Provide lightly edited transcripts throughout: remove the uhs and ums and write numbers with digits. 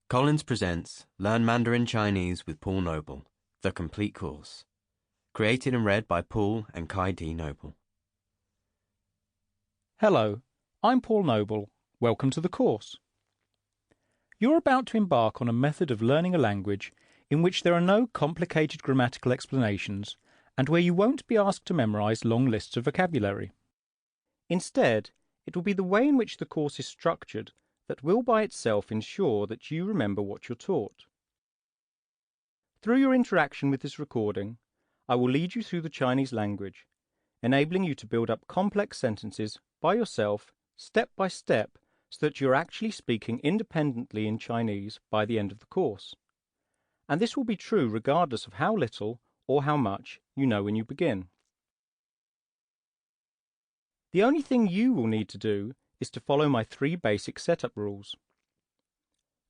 Collins presents Learn Mandarin Chinese with Paul Noble, the complete course. Created and read by Paul and Kai D. Noble. Hello, I'm Paul Noble. Welcome to the course. You're about to embark on a method of learning a language in which there are no complicated grammatical explanations and where you won't be asked to memorize long lists of vocabulary. Instead, it will be the way in which the course is structured that will by itself ensure that you remember what you're taught. Through your interaction with this recording, I will lead you through the Chinese language, enabling you to build up complex sentences by yourself, step by step, so that you're actually speaking independently in Chinese by the end of the course. And this will be true regardless of how little or how much you know when you begin. The only thing you will need to do is to follow my 3 basic setup rules.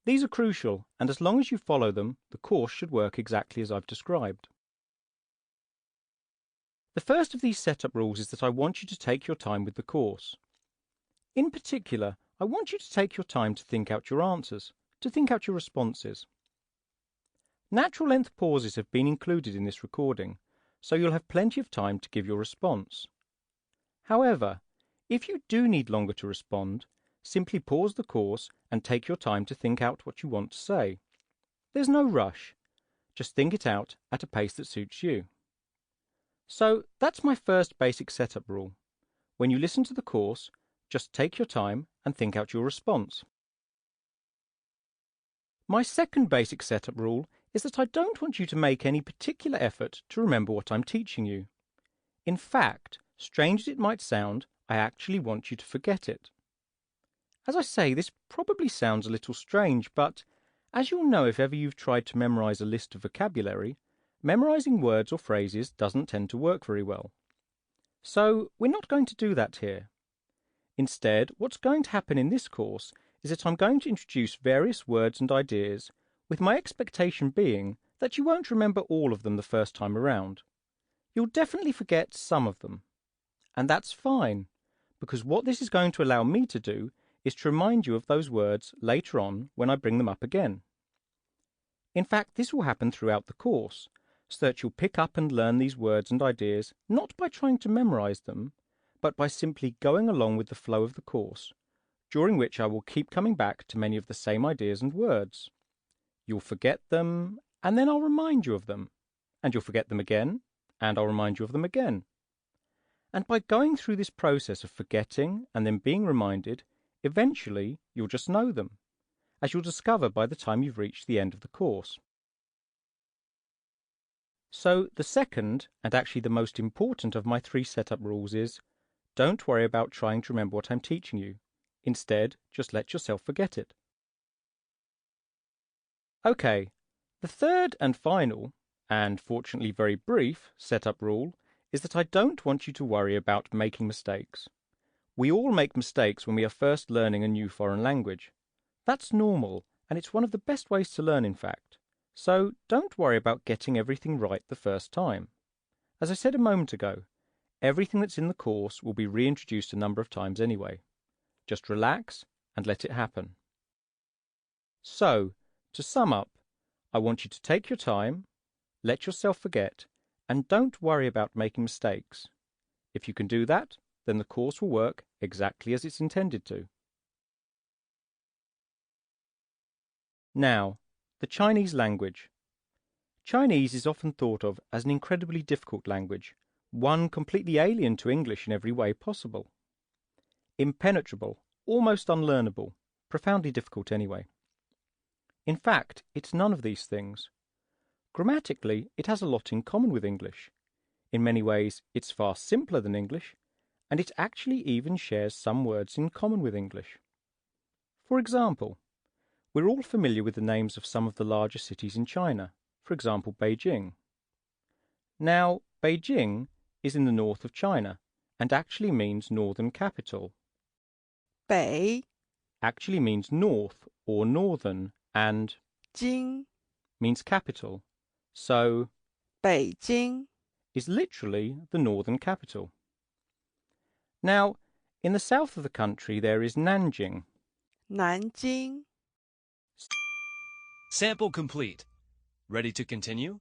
These are crucial, and as long as you follow them, the course should work exactly as I've described. The first of these setup rules is that I want you to take your time with the course. In particular, I want you to take your time to think out your answers, to think out your responses. Natural length pauses have been included in this recording, so you'll have plenty of time to give your response. However, if you do need longer to respond, simply pause the course and take your time to think out what you want to say. There's no rush. Just think it out at a pace that suits you. So that's my first basic setup rule. When you listen to the course, just take your time and think out your response. My second basic setup rule is that I don't want you to make any particular effort to remember what I'm teaching you. In fact, strange as it might sound, I actually want you to forget it. As I say, this probably sounds a little strange, but as you'll know if ever you've tried to memorize a list of vocabulary, memorizing words or phrases doesn't tend to work very well. So we're not going to do that here. Instead, what's going to happen in this course is that I'm going to introduce various words and ideas, with my expectation being that you won't remember all of them the first time around. You'll definitely forget some of them. And that's fine, because what this is going to allow me to do is to remind you of those words later on when I bring them up again. In fact, this will happen throughout the course, so that you'll pick up and learn these words and ideas not by trying to memorize them, but by simply going along with the flow of the course, during which I will keep coming back to many of the same ideas and words. You'll forget them, and then I'll remind you of them, and you'll forget them again, and I'll remind you of them again. And by going through this process of forgetting and then being reminded, eventually you'll just know them, as you'll discover by the time you've reached the end of the course. So the second, and actually the most important of my 3 setup rules is, don't worry about trying to remember what I'm teaching you. Instead, just let yourself forget it. Okay, the third and final, and fortunately very brief, setup rule is that I don't want you to worry about making mistakes. We all make mistakes when we are first learning a new foreign language. That's normal, and it's one of the best ways to learn, in fact. So don't worry about getting everything right the first time. As I said a moment ago, everything that's in the course will be reintroduced a number of times anyway. Just relax and let it happen. So, to sum up, I want you to take your time, let yourself forget, and don't worry about making mistakes. If you can do that, then the course will work exactly as it's intended to. Now, the Chinese language. Chinese is often thought of as an incredibly difficult language, one completely alien to English in every way possible. Impenetrable, almost unlearnable, profoundly difficult anyway. In fact, it's none of these things. Grammatically, it has a lot in common with English. In many ways, it's far simpler than English, and it actually even shares some words in common with English. For example, we're all familiar with the names of some of the larger cities in China, for example, Beijing. Now, Beijing is in the north of China and actually means northern capital. 北 Actually means north or northern, and 京 means capital. So, 北京 is literally the northern capital. Now, in the south of the country there is Nanjing. 南京 Sample complete. Ready to continue?